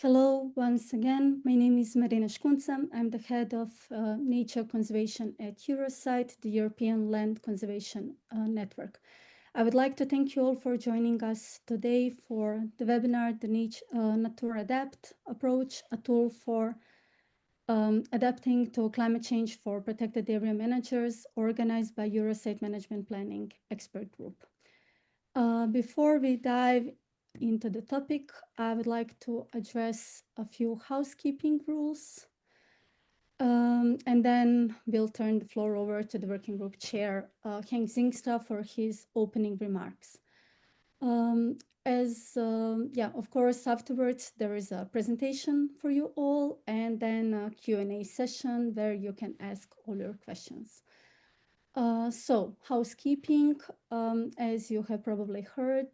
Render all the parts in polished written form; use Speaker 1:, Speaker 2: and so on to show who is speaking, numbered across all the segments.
Speaker 1: Hello, once again. My name is Marina Shkuncam. I'm the head of nature conservation at Eurosite, the European Land Conservation Network. I would like to thank you all for joining us today for the webinar, the Natur'Adapt approach, a tool for adapting to climate change for protected area managers, organized by Eurosite Management Planning Expert Group. Before we dive into the topic, I would like to address a few housekeeping rules. And then we'll turn the floor over to the working group chair, Henk Zingstra, for his opening remarks. Of course, afterwards, there is a presentation for you all, and then a Q&A session where you can ask all your questions. So housekeeping, as you have probably heard,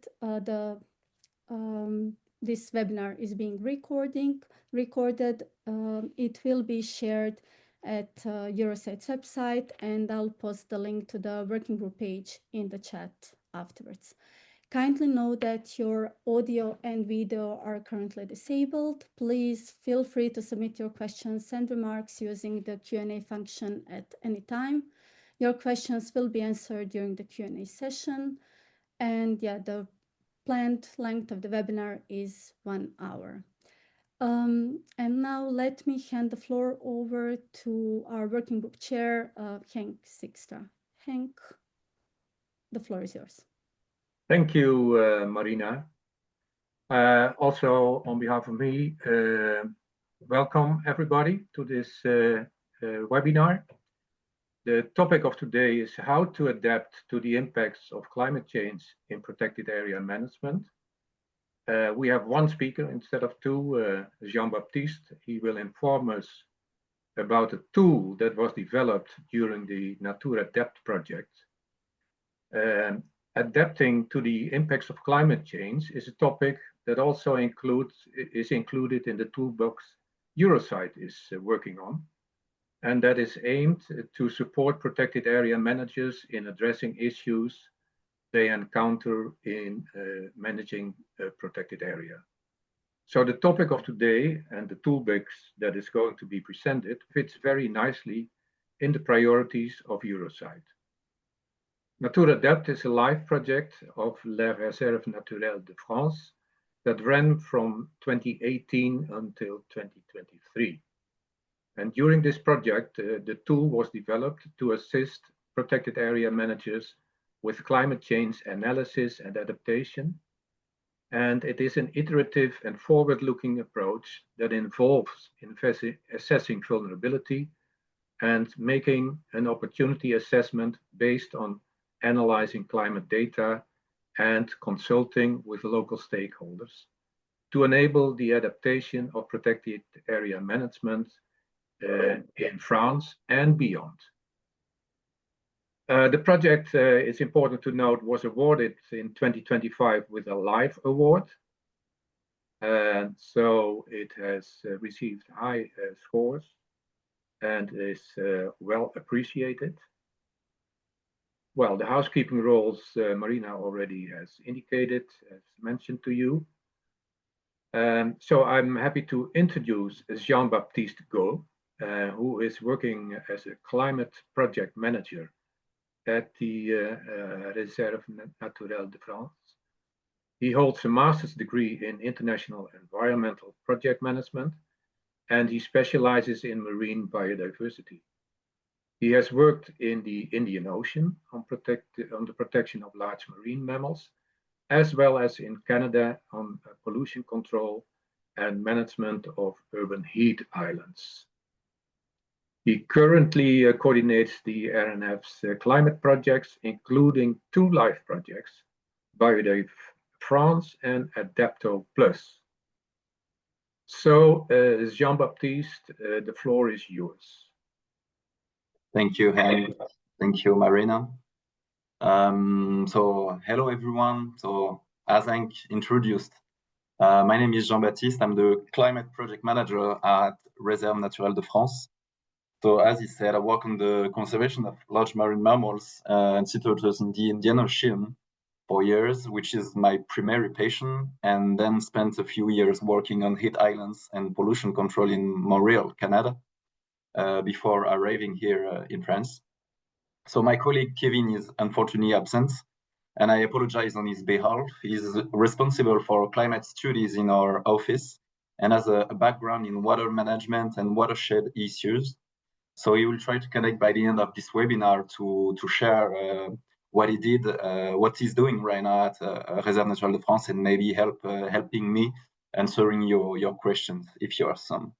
Speaker 1: this webinar is being recorded. It will be shared at Eurosite's website, and I'll post the link to the working group page in the chat afterwards. Kindly note that your audio and video are currently disabled. Please feel free to submit your questions and remarks using the Q&A function at any time. Your questions will be answered during the Q&A session. And the planned length of the webinar is 1 hour. And now let me hand the floor over to our working group chair, Henk Zingstra. Henk, the floor is yours.
Speaker 2: Thank you, Marina. Also, on behalf of me, welcome everybody to this webinar. The topic of today is how to adapt to the impacts of climate change in protected area management. We have one speaker instead of two, Jean-Baptiste. He will inform us about a tool that was developed during the Natur'Adapt project. Adapting to the impacts of climate change is a topic that also is included in the toolbox Eurosite is working on, and that is aimed to support protected area managers in addressing issues they encounter in managing a protected area. So the topic of today and the toolbox that is going to be presented fits very nicely in the priorities of Eurosite. Natur'Adapt is a LIFE project of Les Réserves Naturelles de France that ran from 2018 until 2023. And during this project, the tool was developed to assist protected area managers with climate change analysis and adaptation. And it is an iterative and forward-looking approach that involves assessing vulnerability and making an opportunity assessment based on analyzing climate data and consulting with local stakeholders to enable the adaptation of protected area management in France and beyond. The project, it's important to note, was awarded in 2025 with a LIFE award. And so it has received high scores and is well appreciated. Well, the housekeeping rules Marina already has indicated, as mentioned to you. So I'm happy to introduce Jean-Baptiste Gault, who is working as a climate project manager at the Réserves Naturelles de France. He holds a master's degree in international environmental project management, and he specializes in marine biodiversity. He has worked in the Indian Ocean on the protection of large marine mammals, as well as in Canada on pollution control and management of urban heat islands. He currently coordinates the RNF's climate projects, including 2 LIFE projects, BiodiVFrance and Adapto Plus. So, Jean-Baptiste, the floor is yours.
Speaker 3: Thank you, Henk. Thank you, Marina. So, hello, everyone. So, as Henk introduced, my name is Jean-Baptiste. I'm the climate project manager at Réserves Naturelles de France. So, as he said, I work on the conservation of large marine mammals and sea turtles in the Indian Ocean for years, which is my primary passion, and then spent a few years working on heat islands and pollution control in Montreal, Canada, before arriving here in France. So my colleague Kevin is unfortunately absent, and I apologize on his behalf. He's responsible for climate studies in our office and has a background in water management and watershed issues. So he will try to connect by the end of this webinar to share what he did, what he's doing right now at Réserves Naturelles de France, and maybe helping me answering your questions if you have some.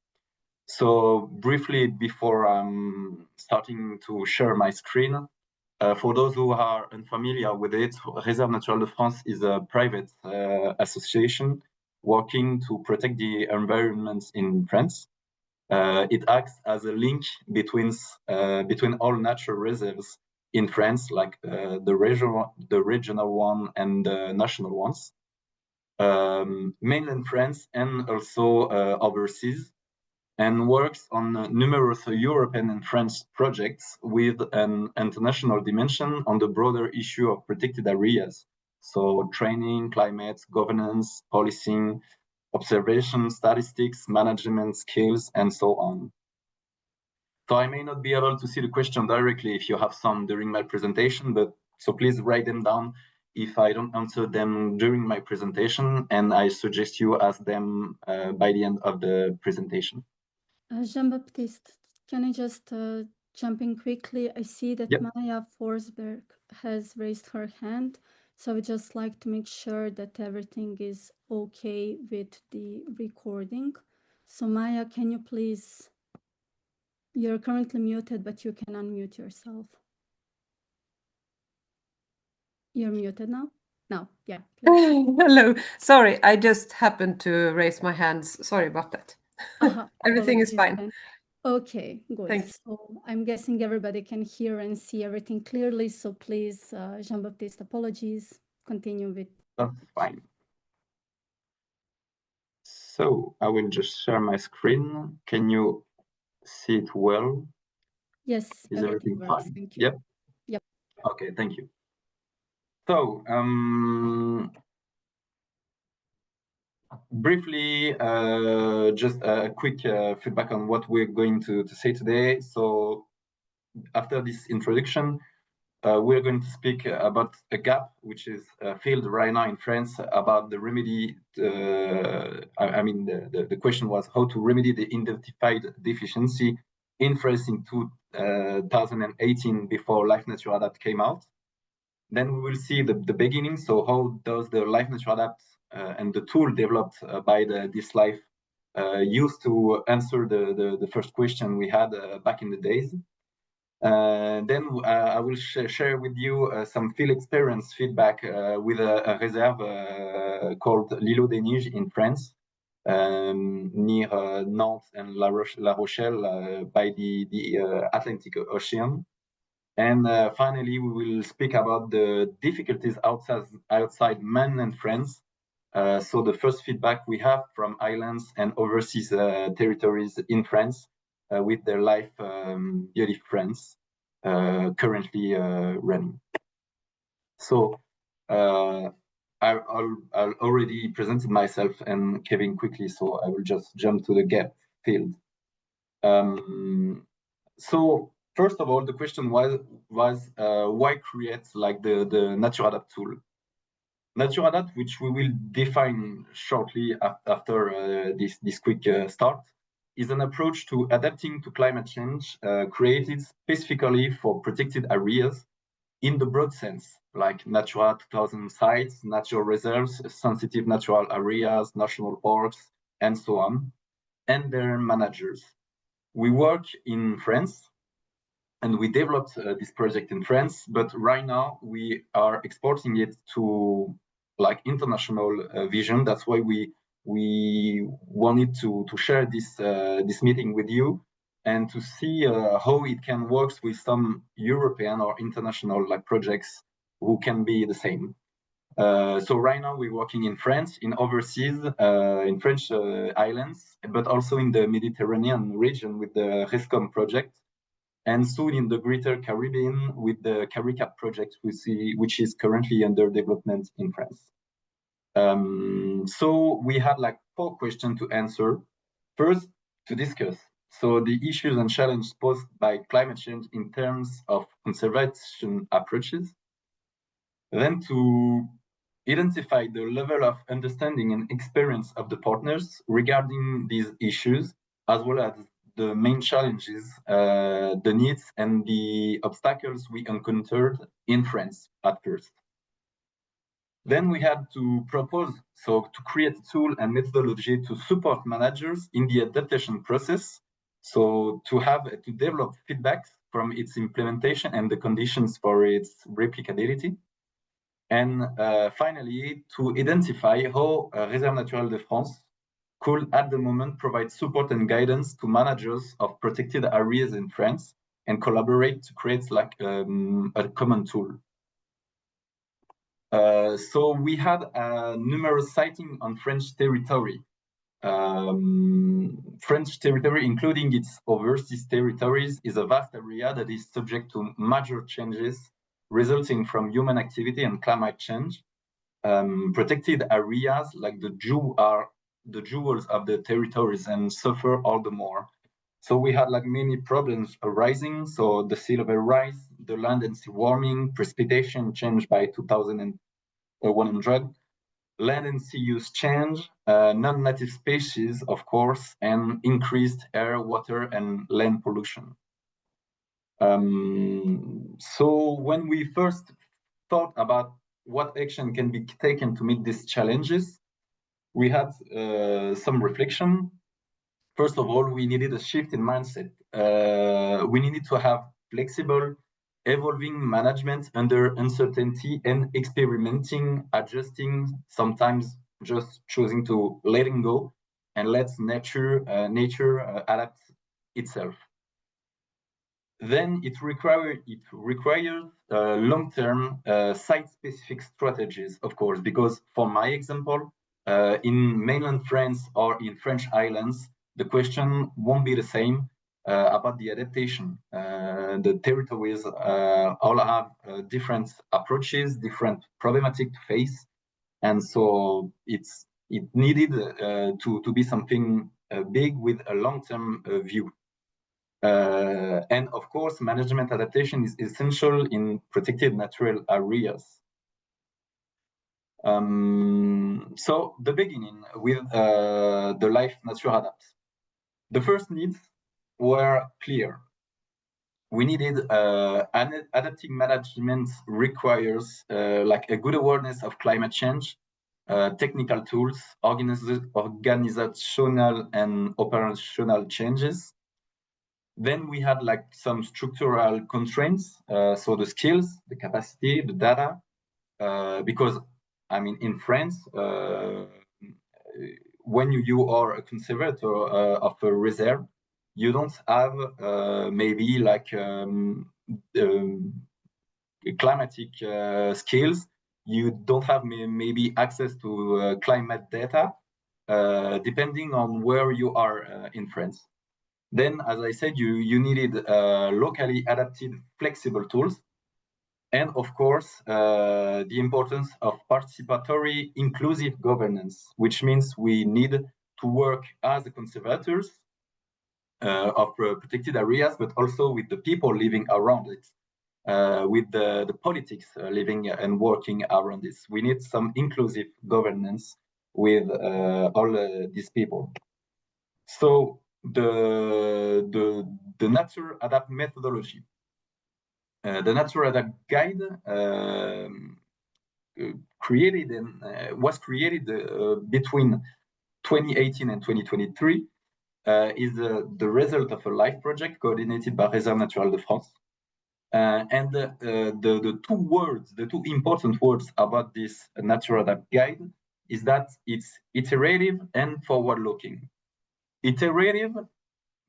Speaker 3: So briefly, before I'm starting to share my screen, for those who are unfamiliar with it, Réserves Naturelles de France is a private association working to protect the environment in France. It acts as a link between all natural reserves in France, like the regional one and the national ones, mainland France and also overseas, and works on numerous European and French projects with an international dimension on the broader issue of protected areas. So training, climate, governance, policing, observation, statistics, management skills, and so on. So I may not be able to see the question directly if you have some during my presentation, but so please write them down if I don't answer them during my presentation, and I suggest you ask them by the end of the presentation.
Speaker 1: Jean-Baptiste, can I just jump in quickly? I see that
Speaker 3: Yep.
Speaker 1: Maya Forsberg has raised her hand. So I would just like to make sure that everything is okay with the recording. So Maya, can you please, you're currently muted, but you can unmute yourself. You're muted now? No, yeah, please.
Speaker 4: Hello. Sorry, I just happened to raise my hands. Sorry about that. Everything is fine.
Speaker 1: Then. Okay, good.
Speaker 4: Thank you.
Speaker 1: So I'm guessing everybody can hear and see everything clearly. So please, Jean-Baptiste, apologies. Continue with.
Speaker 3: That's fine. So I will just share my screen. Can you see it well?
Speaker 1: Yes,
Speaker 3: is everything
Speaker 1: works.
Speaker 3: fine?
Speaker 1: Thank you.
Speaker 3: Yep.
Speaker 1: Yep.
Speaker 3: Okay, thank you. So briefly, just a quick feedback on what we're going to say today. So after this introduction, we're going to speak about a gap which is filled right now in France about the remedy. I mean, the question was how to remedy the identified deficiency in France in 2018 before LIFE Natur'Adapt came out. Then we will see the beginning. So how does the LIFE Natur'Adapt and the tool developed by this LIFE used to answer the first question we had back in the days. Then I will share with you some field experience feedback with a reserve called l'Îlot des Neiges in France, near Nantes and La Rochelle by the Atlantic Ocean. And finally, we will speak about the difficulties outside mainland France. So the first feedback we have from islands and overseas territories in France with their LIFE Biodiv'France currently running. So I already presented myself and Kevin quickly, so I will just jump to the gap field. So first of all, the question was why create like the Natur'Adapt tool? Natur'Adapt, which we will define shortly after this quick start, is an approach to adapting to climate change created specifically for protected areas in the broad sense, like Natura 2000 sites, natural reserves, sensitive natural areas, national parks, and so on, and their managers. We work in France, and we developed this project in France, but right now we are exporting it to like international vision. That's why we wanted to share this meeting with you and to see how it can work with some European or international like projects who can be the same. So right now we're working in France, in overseas, in French islands, but also in the Mediterranean region with the RESCOM project. and soon in the Greater Caribbean with the CARICAP project, which is currently under development in France. So we had like 4 questions to answer. First, to discuss. So the issues and challenges posed by climate change in terms of conservation approaches. Then to identify the level of understanding and experience of the partners regarding these issues, as well as the main challenges, the needs and the obstacles we encountered in France at first. Then we had to propose, so to create a tool and methodology to support managers in the adaptation process. So to develop feedback from its implementation and the conditions for its replicability. And finally, to identify how Réserves Naturelles de France could at the moment provide support and guidance to managers of protected areas in France and collaborate to create like a common tool. So we had numerous sightings on French territory. French territory, including its overseas territories, is a vast area that is subject to major changes resulting from human activity and climate change. Protected areas like the jewels of the territories and suffer all the more. So we had like many problems arising. So the sea level rise, the land and sea warming, precipitation change by 2100, land and sea use change, non-native species, of course, and increased air, water, and land pollution. So when we first thought about what action can be taken to meet these challenges, we had some reflection. First of all, we needed a shift in mindset. We needed to have flexible, evolving management under uncertainty and experimenting, adjusting, sometimes just choosing to letting go and let nature adapt itself. Then it requires long-term site-specific strategies, of course, because for my example, in mainland France or in French islands, the question won't be the same about the adaptation. The territories all have different approaches, different problematic to face, and so it needed to be something big with a long-term view. And of course, management adaptation is essential in protected natural areas. So the beginning with the LIFE Natur'Adapt. The first needs were clear. We needed adapting management requires like a good awareness of climate change, technical tools, organizational and operational changes. Then we had like some structural constraints, so the skills, the capacity, the data, because I mean in France, when you are a conservator of a reserve, you don't have maybe like climatic skills. You don't have maybe access to climate data, depending on where you are in France. Then, as I said, you needed locally adapted, flexible tools. And of course, the importance of participatory, inclusive governance, which means we need to work as the conservators of protected areas, but also with the people living around it, with the politics living and working around this. We need some inclusive governance with all these people. So the Natur'Adapt methodology. The Natur'Adapt guide was created between 2018 and 2023. Is the result of a LIFE project coordinated by Réserves Naturelles de France. And the two important words about this Natur'Adapt guide is that it's iterative and forward-looking. Iterative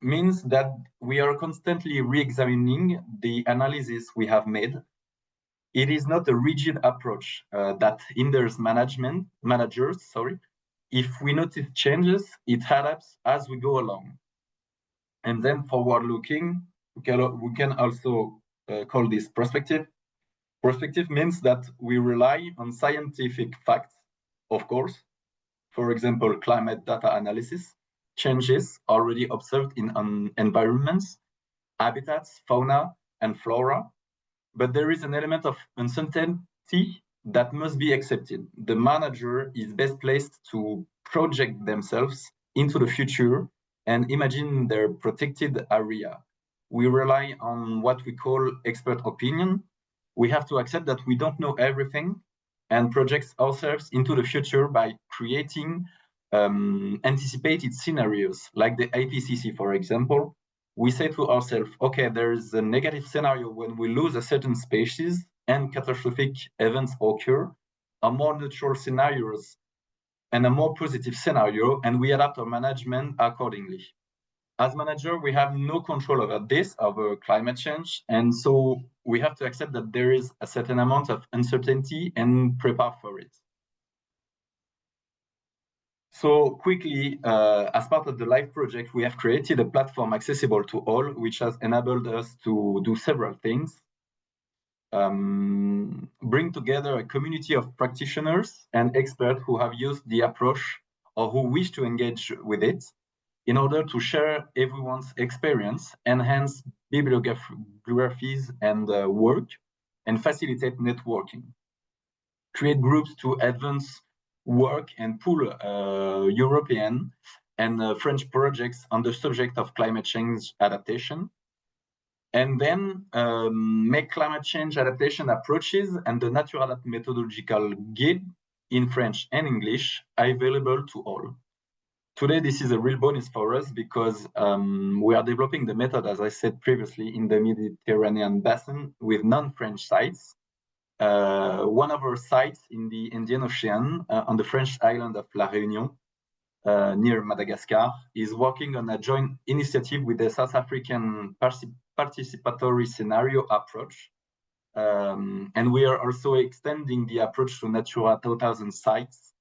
Speaker 3: means that we are constantly re-examining the analysis we have made. It is not a rigid approach that hinders managers. If we notice changes, it adapts as we go along. And then forward-looking We can also call this prospective. Prospective means that we rely on scientific facts, of course. For example, climate data analysis, changes already observed in environments, habitats, fauna, and flora. But there is an element of uncertainty that must be accepted. The manager is best placed to project themselves into the future and imagine their protected area. We rely on what we call expert opinion. We have to accept that we don't know everything and project ourselves into the future by creating anticipated scenarios, like the IPCC, for example. We say to ourselves, okay, there is a negative scenario when we lose a certain species and catastrophic events occur, a more neutral scenarios and a more positive scenario, and we adapt our management accordingly. As manager, we have no control over this, over climate change, and so we have to accept that there is a certain amount of uncertainty and prepare for it. So quickly, as part of the LIFE project, we have created a platform accessible to all, which has enabled us to do several things. Bring together a community of practitioners and experts who have used the approach or who wish to engage with it in order to share everyone's experience, enhance bibliographies and work, and facilitate networking. Create groups to advance work and pool European and French projects on the subject of climate change adaptation. And then make climate change adaptation approaches and the Natur'Adapt methodological guide in French and English available to all. Today, this is a real bonus for us because we are developing the method, as I said previously, in the Mediterranean basin with non-French sites. One of our sites in the Indian Ocean on the French island of La Réunion, near Madagascar, is working on a joint initiative with the South African participatory scenario approach. And we are also extending the approach to Natura 2000 sites,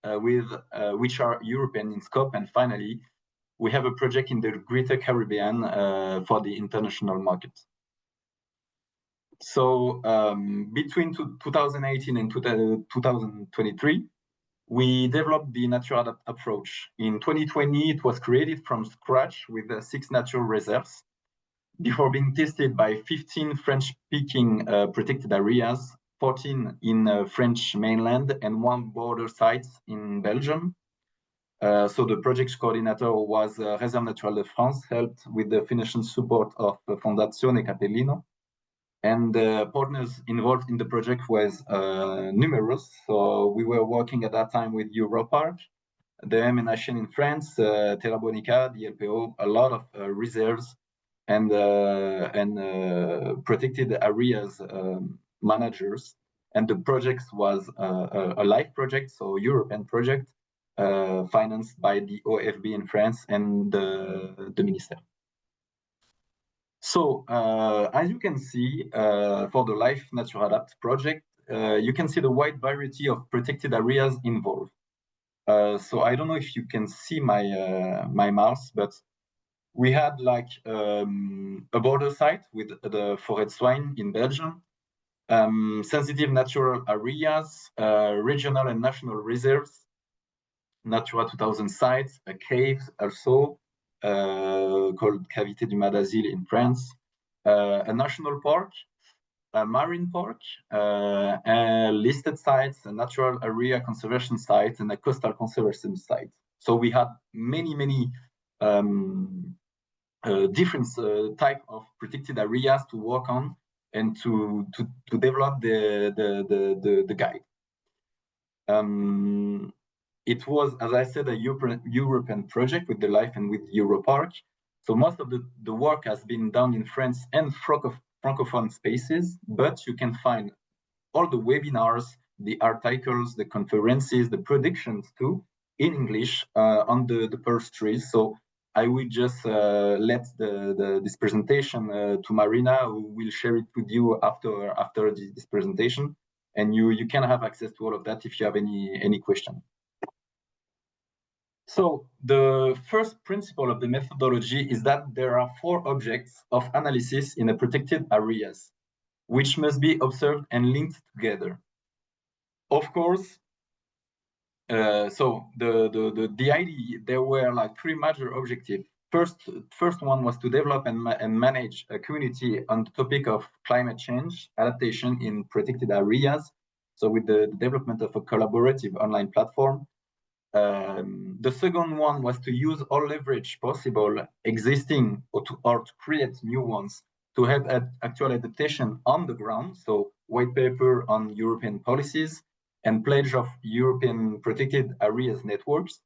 Speaker 3: which are European in scope. And finally, we have a project in the Greater Caribbean for the international market. So between 2018 and 2023, we developed the Natur'Adapt approach. In 2020, it was created from scratch with 6 natural reserves before being tested by 15 French-speaking protected areas, 14 in French mainland, and 1 border site in Belgium. So the project coordinator was Réserves Naturelles de France, helped with the financial support of Fondazione Capellino. And the partners involved in the project was numerous. So we were working at that time with Europark, the MNHN in France, Terra Bonica, the LPO, a lot of reserves and protected areas managers. And the project was a LIFE project, so European project, financed by the OFB in France and the minister. So as you can see, for the LIFE Natur'Adapt project, you can see the wide variety of protected areas involved. So I don't know if you can see my mouse, but we had like a border site with the Forêt Swine in Belgium, sensitive natural areas, regional and national reserves, Natura 2000 sites, a cave also, called Cavité du Madasil in France, a national park, a marine park, listed sites, a natural area conservation site, and a coastal conservation site. So we had many different type of protected areas to work on and to develop the guide. It was, as I said, a European project with the LIFE and with Europark. So most of the work has been done in France and Francophone spaces, but you can find all the webinars, the articles, the conferences, the predictions too, in English on the Pulse trees. So I will just let this presentation to Marina, who will share it with you after this presentation. And you can have access to all of that if you have any question. So the first principle of the methodology is that there are 4 objects of analysis in the protected areas, which must be observed and linked together. Of course, so the idea, there were like 3 major objectives. First one was to develop and manage a community on the topic of climate change adaptation in protected areas. So with the development of a collaborative online platform. The second one was to use all leverage possible existing or to create new ones to have actual adaptation on the ground. So white paper on European policies and pledge of European protected areas networks.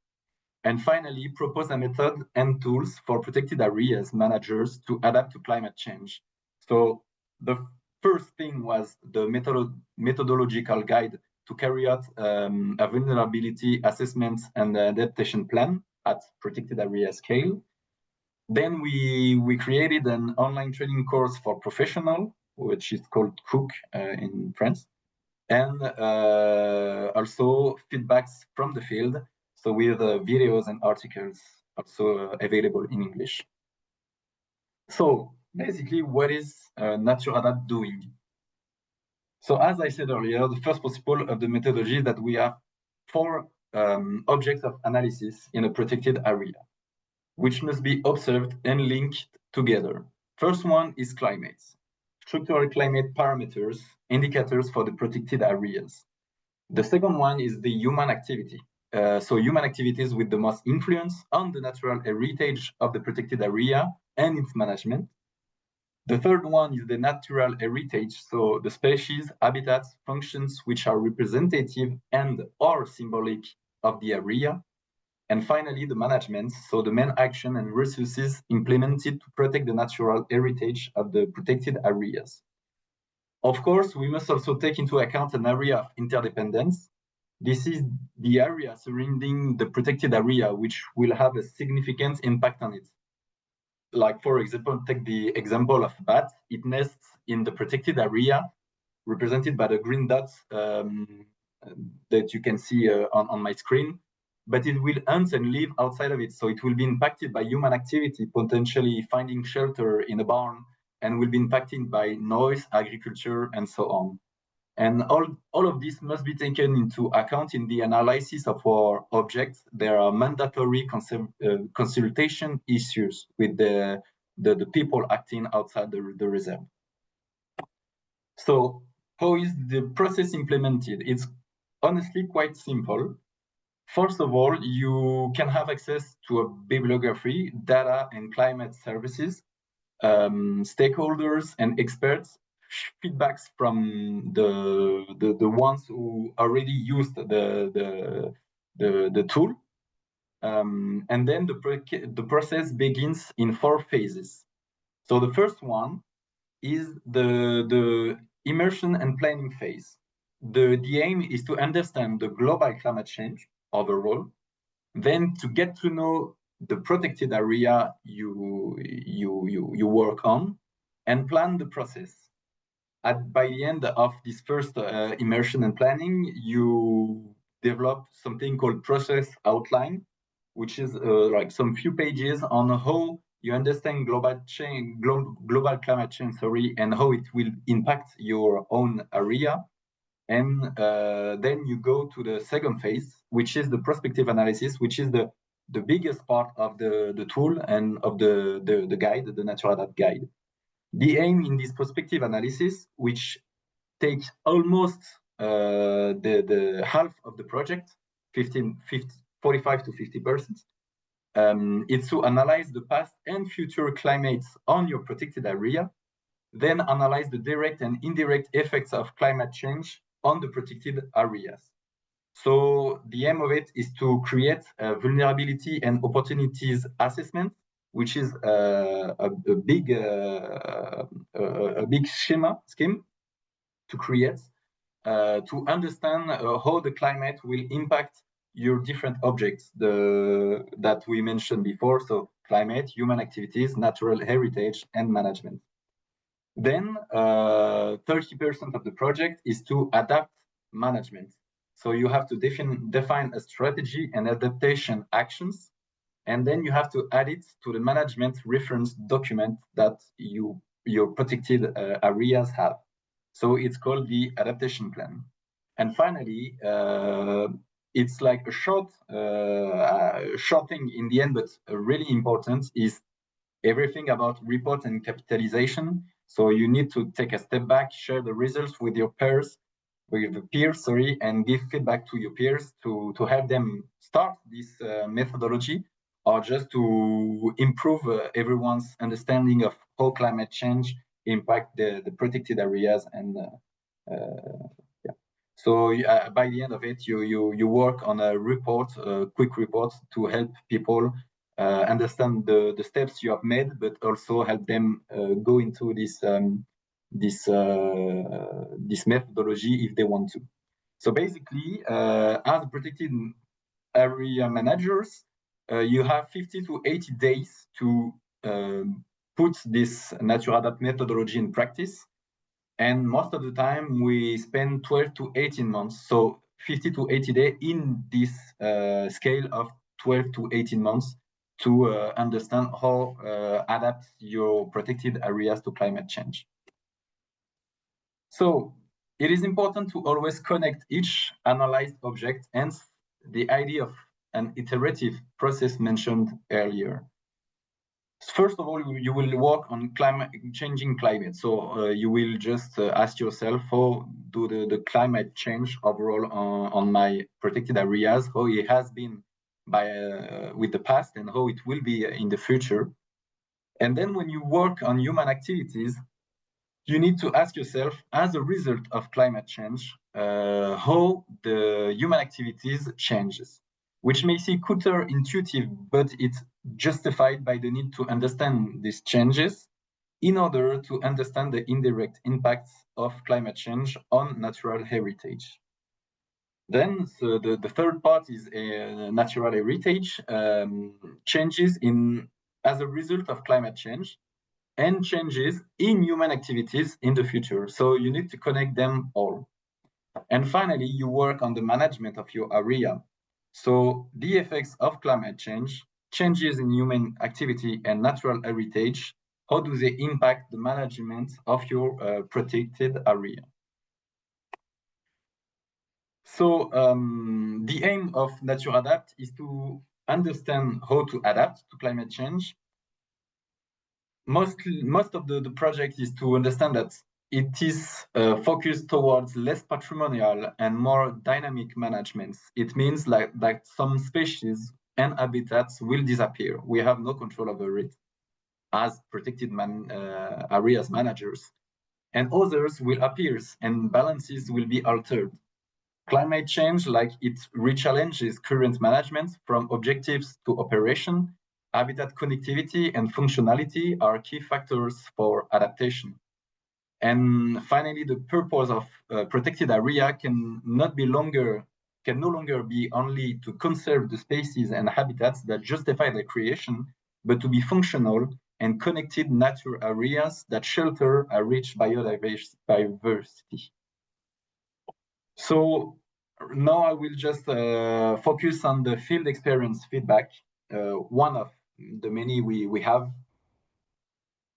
Speaker 3: And finally, propose a method and tools for protected areas managers to adapt to climate change. So the first thing was the methodological guide to carry out a vulnerability assessment and adaptation plan at protected area scale. Then we created an online training course for professional, which is called Cook in France, and also feedbacks from the field. So with videos and articles also available in English. So basically, what is Natur'Adapt doing? So as I said earlier, the first principle of the methodology is that we have 4 objects of analysis in a protected area, which must be observed and linked together. First one is climate, structural climate parameters, indicators for the protected areas. The second one is the human activity. So human activities with the most influence on the natural heritage of the protected area and its management. The third one is the natural heritage, so the species, habitats, functions which are representative and or symbolic of the area. And finally, the management, so the main action and resources implemented to protect the natural heritage of the protected areas. Of course, we must also take into account an area of interdependence. This is the area surrounding the protected area, which will have a significant impact on it. Like, for example, take the example of bat. It nests in the protected area, represented by the green dots that you can see on my screen. But it will hunt and live outside of it. So it will be impacted by human activity, potentially finding shelter in a barn, and will be impacted by noise, agriculture, and so on. And all of this must be taken into account in the analysis of our objects. There are mandatory consultation issues with the people acting outside the reserve. So how is the process implemented? It's honestly quite simple. First of all, you can have access to a bibliography, data and climate services, stakeholders and experts, feedbacks from the ones who already used the tool, and then the process begins in 4 phases. So the first one is the immersion and planning phase. The aim is to understand the global climate change overall, then to get to know the protected area you work on, and plan the process. By the end of this first immersion and planning, you develop something called process outline, which is like some few pages on how you understand global climate change, and how it will impact your own area. And then you go to the second phase, which is the prospective analysis, which is the biggest part of the tool and of the guide, the Natur'Adapt guide. The aim in this prospective analysis, which takes almost the half of the project, 45 to 50%, is to analyze the past and future climates on your protected area, then analyze the direct and indirect effects of climate change on the protected areas. So the aim of it is to create a vulnerability and opportunities assessment, which is a big scheme to create to understand how the climate will impact your different objects that we mentioned before. So climate, human activities, natural heritage, and management. Then 30% of the project is to adapt management. So you have to define a strategy and adaptation actions, and then you have to add it to the management reference document that your protected areas have. So it's called the adaptation plan. And finally, it's like a short thing in the end, but really important is everything about report and capitalization. So you need to take a step back, share the results with your peers, and give feedback to your peers to help them start this methodology, or just to improve everyone's understanding of how climate change impact the protected areas. And yeah. So by the end of it, you work on a report, a quick report, to help people understand the steps you have made, but also help them go into this methodology if they want to. So basically, as protected area managers, you have 50 to 80 days to put this Natur'Adapt methodology in practice. And most of the time we spend 12 to 18 months. So 50 to 80 days in this scale of 12 to 18 months to understand how adapt your protected areas to climate change. So it is important to always connect each analyzed object, hence the idea of an iterative process mentioned earlier. First of all, you will work on changing climate. So you will just ask yourself, how do the climate change overall on my protected areas, how it has been with the past, and how it will be in the future. And then when you work on human activities, you need to ask yourself, as a result of climate change, how the human activities changes, which may seem counterintuitive, but it's justified by the need to understand these changes in order to understand the indirect impacts of climate change on natural heritage. Then so the third part is natural heritage changes as a result of climate change, and changes in human activities in the future. So you need to connect them all. And finally, you work on the management of your area. So the effects of climate change, changes in human activity and natural heritage, how do they impact the management of your protected area? So the aim of Natur'Adapt is to understand how to adapt to climate change. Most of the project is to understand that it is focused towards less patrimonial and more dynamic management. It means that some species and habitats will disappear. We have no control over it as protected areas managers, and others will appear and balances will be altered. Climate change, like it re-challenges current management from objectives to operation. Habitat connectivity and functionality are key factors for adaptation. And finally, the purpose of protected area can no longer be only to conserve the species and habitats that justify their creation, but to be functional and connected nature areas that shelter a rich biodiversity. So now I will just focus on the field experience feedback, one of the many we have.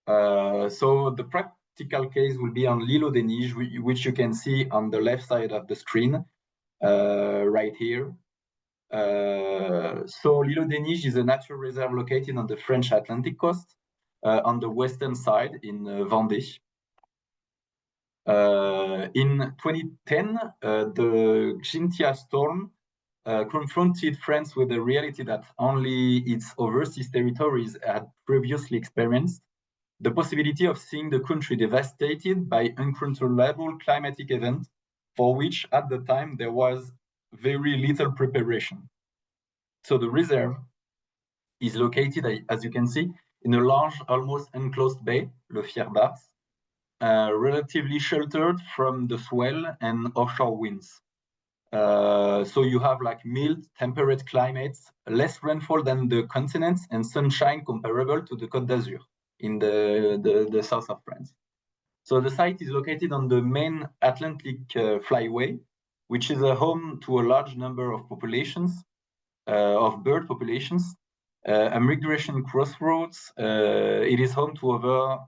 Speaker 3: So the practical case will be on l'îlot des Neiges, which you can see on the left side of the screen, right here. So l'îlot des Neiges is a natural reserve located on the French Atlantic coast, on the western side in Vendée. In 2010, the Xynthia storm confronted France with the reality that only its overseas territories had previously experienced, the possibility of seeing the country devastated by uncontrollable climatic events for which at the time there was very little preparation. So the reserve is located, as you can see, in a large, almost enclosed bay, Le Fier d'Ars, relatively sheltered from the swell and offshore winds. So you have like mild, temperate climates, less rainfall than the continents, and sunshine comparable to the Côte d'Azur in the south of France. So the site is located on the main Atlantic flyway, which is a home to a large number of populations, of bird populations. A migration crossroads. It is home to over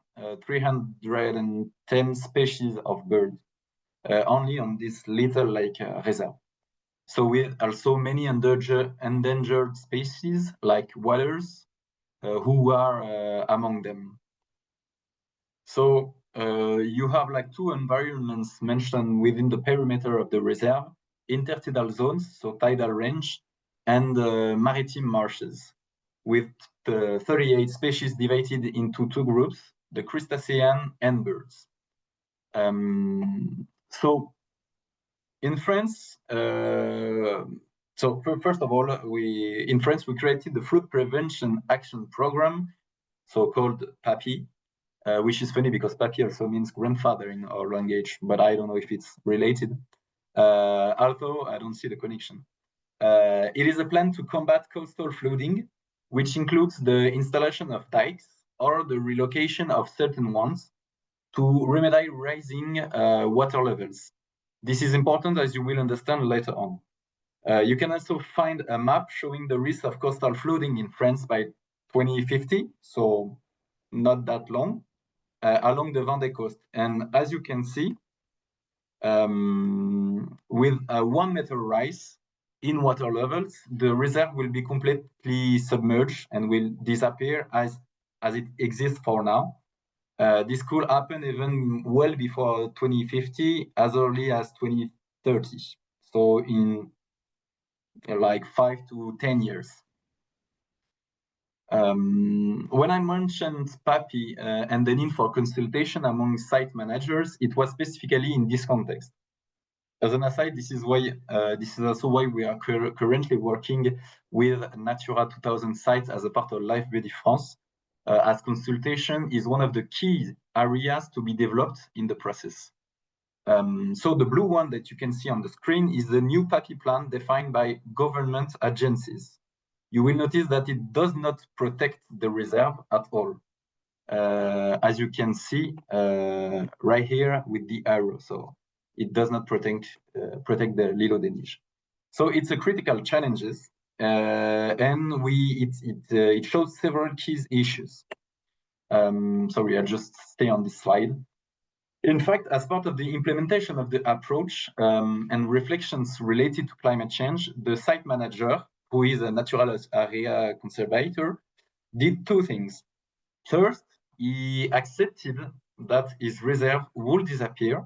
Speaker 3: 310 species of birds, only on this little reserve. So with also many endangered species like whalers, who are among them. So you have like two environments mentioned within the perimeter of the reserve: intertidal zones, so tidal range, and maritime marshes, with the 38 species divided into two groups, the crustacean and birds. So in France, first of all, in France we created the Flood Prevention Action Program, so called PAPI, which is funny because papi also means grandfather in our language, but I don't know if it's related, although I don't see the connection. It is a plan to combat coastal flooding, which includes the installation of dikes or the relocation of certain ones to remedy rising water levels. This is important, as you will understand later on. You can also find a map showing the risk of coastal flooding in France by 2050, so not that long, along the Vendée coast. And as you can see, with a 1 meter rise in water levels, the reserve will be completely submerged and will disappear as it exists for now. This could happen even well before 2050, as early as 2030. So in like 5 to 10 years. When I mentioned PAPI and the need for consultation among site managers, it was specifically in this context. As an aside, this is also why we are currently working with Natura 2000 sites as a part of LIFE Biodiv'France, as consultation is one of the key areas to be developed in the process. So the blue one that you can see on the screen is the new PAPI plan defined by government agencies. You will notice that it does not protect the reserve at all, as you can see right here with the arrow. So it does not protect the L'Îlot des Neiges. So it's a critical challenges, and it shows several key issues. Sorry, I'll just stay on this slide. In fact, as part of the implementation of the approach and reflections related to climate change, the site manager, who is a natural area conservator, did two things. First, he accepted that his reserve will disappear,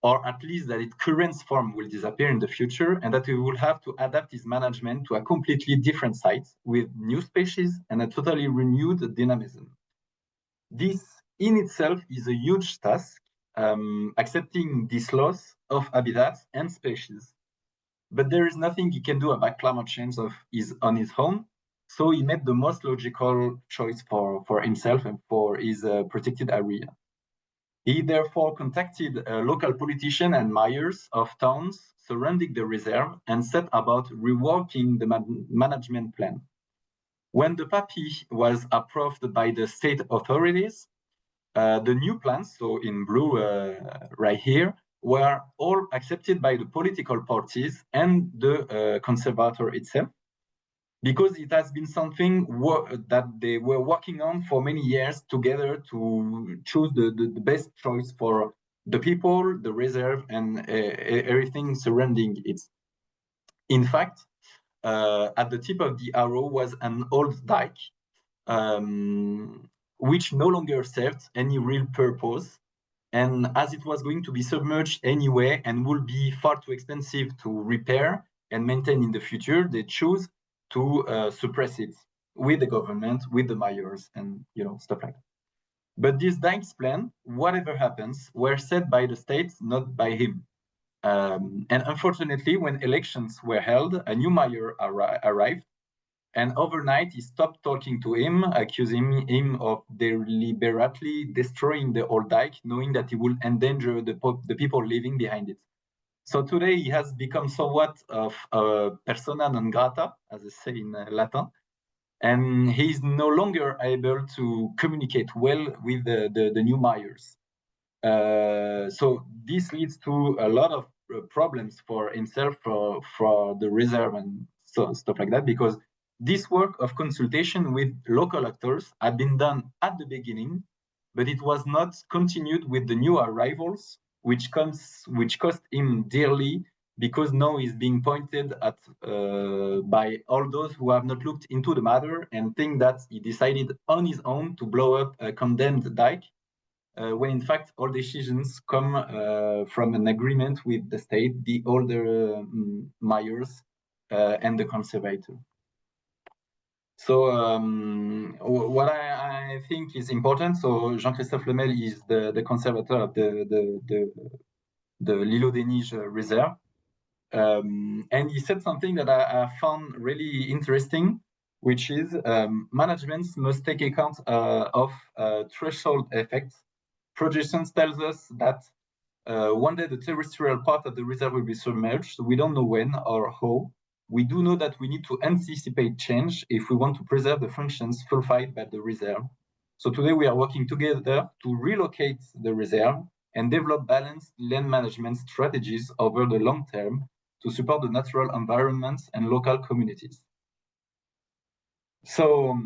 Speaker 3: or at least that its current form will disappear in the future, and that he will have to adapt his management to a completely different site with new species and a totally renewed dynamism. This in itself is a huge task, accepting this loss of habitats and species. But there is nothing he can do about climate change on his own, so he made the most logical choice for himself and for his protected area. He therefore contacted local politicians and mayors of towns surrounding the reserve and set about reworking the management plan. When the PAPI was approved by the state authorities, the new plans, so in blue right here, were all accepted by the political parties and the conservator itself, because it has been something that they were working on for many years together to choose the best choice for the people, the reserve, and everything surrounding it. In fact, at the tip of the arrow was an old dike, which no longer served any real purpose. And as it was going to be submerged anyway and would be far too expensive to repair and maintain in the future, they chose to suppress it with the government, with the mayors, and stuff like that. But these dikes plan, whatever happens, were set by the state, not by him. And unfortunately, when elections were held, a new mayor arrived, and overnight he stopped talking to him, accusing him of deliberately destroying the old dike, knowing that he would endanger the people living behind it. So today he has become somewhat of a persona non grata, as they say in Latin, and he is no longer able to communicate well with the new mayors. So this leads to a lot of problems for himself, for the reserve and stuff like that, because this work of consultation with local actors had been done at the beginning, but it was not continued with the new arrivals, which cost him dearly, because now he's being pointed at by all those who have not looked into the matter and think that he decided on his own to blow up a condemned dike, when in fact all decisions come from an agreement with the state, the older mayors, and the conservator. So what I think is important, so Jean-Christophe Lemel is the conservator of the L'Îlot des Neiges reserve. And he said something that I found really interesting, which is management must take account of threshold effects. Projections tells us that one day the terrestrial part of the reserve will be submerged. We don't know when or how. We do know that we need to anticipate change if we want to preserve the functions fulfilled by the reserve. So today we are working together to relocate the reserve and develop balanced land management strategies over the long term to support the natural environments and local communities. So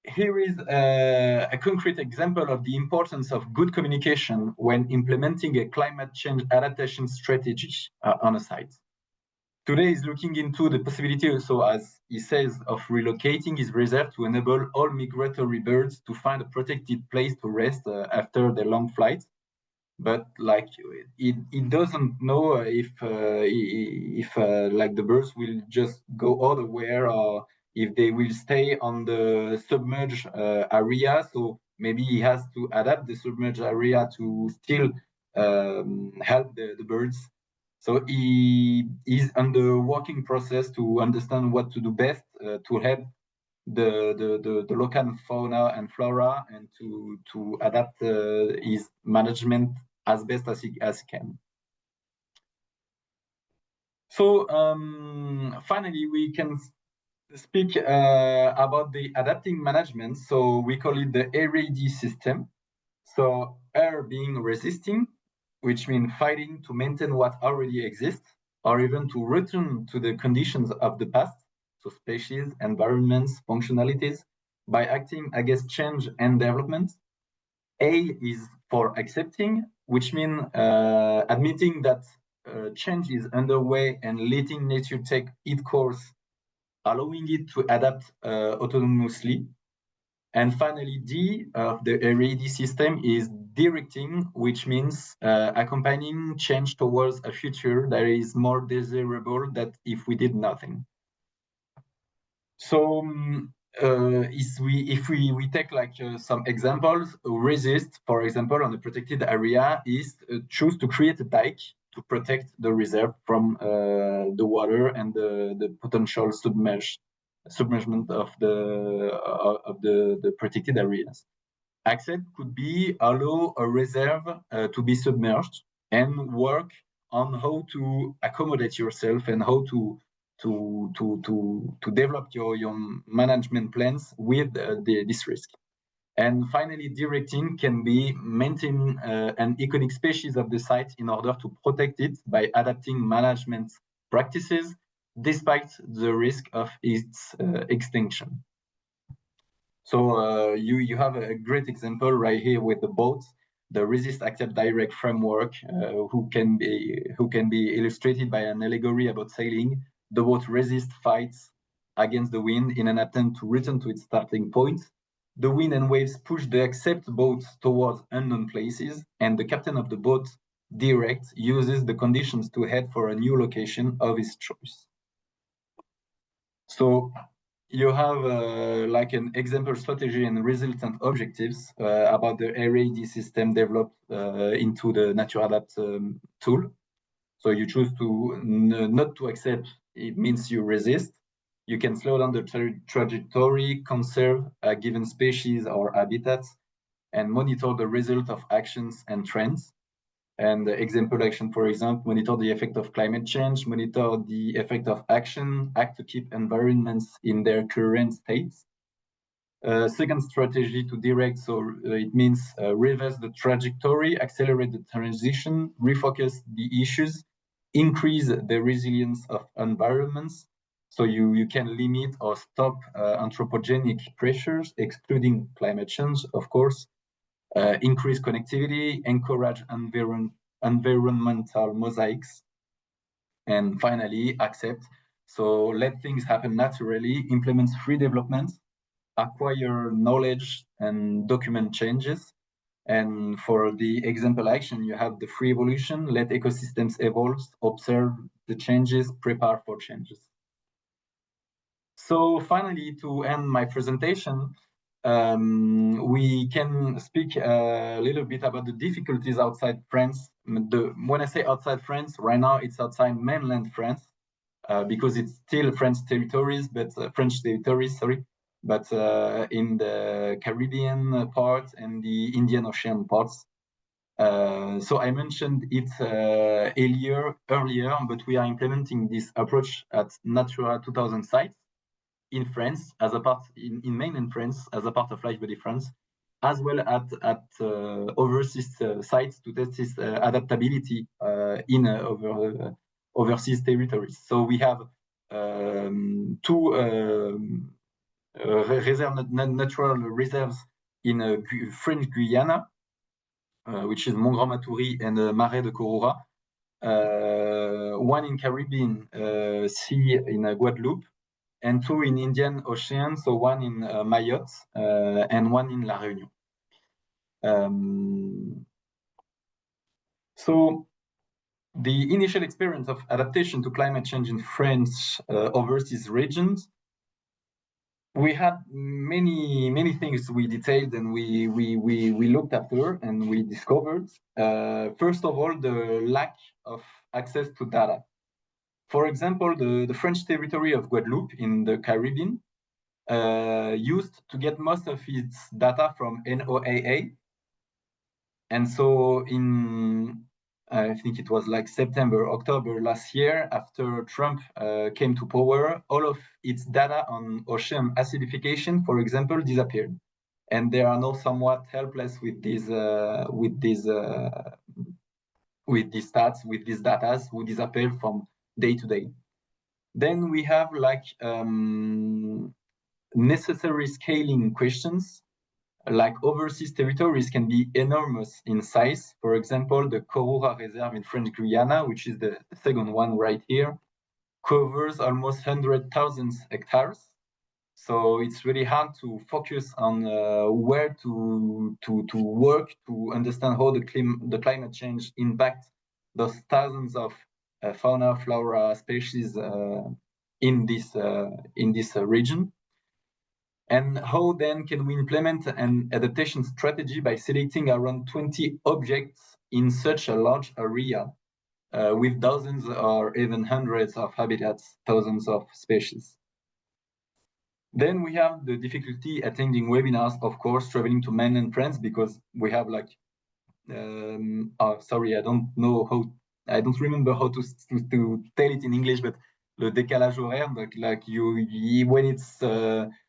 Speaker 3: here is a concrete example of the importance of good communication when implementing a climate change adaptation strategy on a site. Today is looking into the possibility, so as he says, of relocating his reserve to enable all migratory birds to find a protected place to rest after their long flight. But like it doesn't know if like the birds will just go otherwhere, or if they will stay on the submerged area. So maybe he has to adapt the submerged area to still help the birds. So he is under working process to understand what to do best to help the local fauna and flora, and to adapt his management as best as he can. So finally, we can speak about the adapting management. So we call it the RAD system. So R being resisting, which means fighting to maintain what already exists, or even to return to the conditions of the past, so species, environments, functionalities, by acting against change and development. A is for accepting, which means admitting that change is underway and letting nature take its course, allowing it to adapt autonomously. And finally, D of the RAD system is directing, which means accompanying change towards a future that is more desirable than if we did nothing. So if we take like some examples, resist, for example, on a protected area is choose to create a dike to protect the reserve from the water and the potential submergement of the protected areas. Accept could be allow a reserve to be submerged and work on how to accommodate yourself and how to develop your management plans with this risk. And finally, directing can be maintaining an iconic species of the site in order to protect it by adapting management practices despite the risk of its extinction. So you have a great example right here with the boat, the resist, accept, direct framework, who can be illustrated by an allegory about sailing. The boat resists, fights against the wind in an attempt to return to its starting point. The wind and waves push the accept boat towards unknown places, and the captain of the boat, direct, uses the conditions to head for a new location of his choice. So you have like an example strategy and resultant objectives about the RAD system developed into the Natur'Adapt tool. So you choose to not to accept, it means you resist. You can slow down the trajectory, conserve a given species or habitats, and monitor the result of actions and trends. And the example action, for example, monitor the effect of climate change, monitor the effect of action, act to keep environments in their current states. Second strategy to direct, so it means reverse the trajectory, accelerate the transition, refocus the issues, increase the resilience of environments, so you can limit or stop anthropogenic pressures, excluding climate change, of course, increase connectivity, encourage environmental mosaics, and finally, accept. So let things happen naturally, implement free development, acquire knowledge and document changes. And for the example action, you have the free evolution, let ecosystems evolve, observe the changes, prepare for changes. So finally, to end my presentation, we can speak a little bit about the difficulties outside France. When I say outside France, right now it's outside mainland France, because it's still French territories, but French territories, sorry, but in the Caribbean part and the Indian Ocean parts. So I mentioned it earlier, but we are implementing this approach at Natura 2000 sites in France, as a part in mainland France, as a part of LIFE Biodiv'France, as well at overseas sites to test its adaptability in overseas territories. So we have two natural reserves in French Guyana, which is Mont Grand Matoury and Marais de Corora. One in Caribbean Sea in Guadeloupe, and two in Indian Ocean, so one in Mayotte and one in La Réunion. So the initial experience of adaptation to climate change in French overseas regions, we had many things we detailed and we looked after and we discovered. First of all, the lack of access to data. For example, the French territory of Guadeloupe in the Caribbean used to get most of its data from NOAA. And so in, I think it was like September, October last year, after Trump came to power, all of its data on ocean acidification, for example, disappeared. And they are now somewhat helpless with these stats, with these data who disappear from day to day. Then we have like necessary scaling questions, like overseas territories can be enormous in size. For example, the Corora Reserve in French Guyana, which is the second one right here, covers almost 100,000 hectares. So it's really hard to focus on where to work to understand how the climate change impacts those thousands of fauna, flora species in this region. And how then can we implement an adaptation strategy by selecting around 20 objects in such a large area with dozens or even hundreds of habitats, thousands of species? Then we have the difficulty attending webinars, of course, traveling to mainland France, because we have like, sorry, I don't remember how to tell it in English, but le décalage horaire, like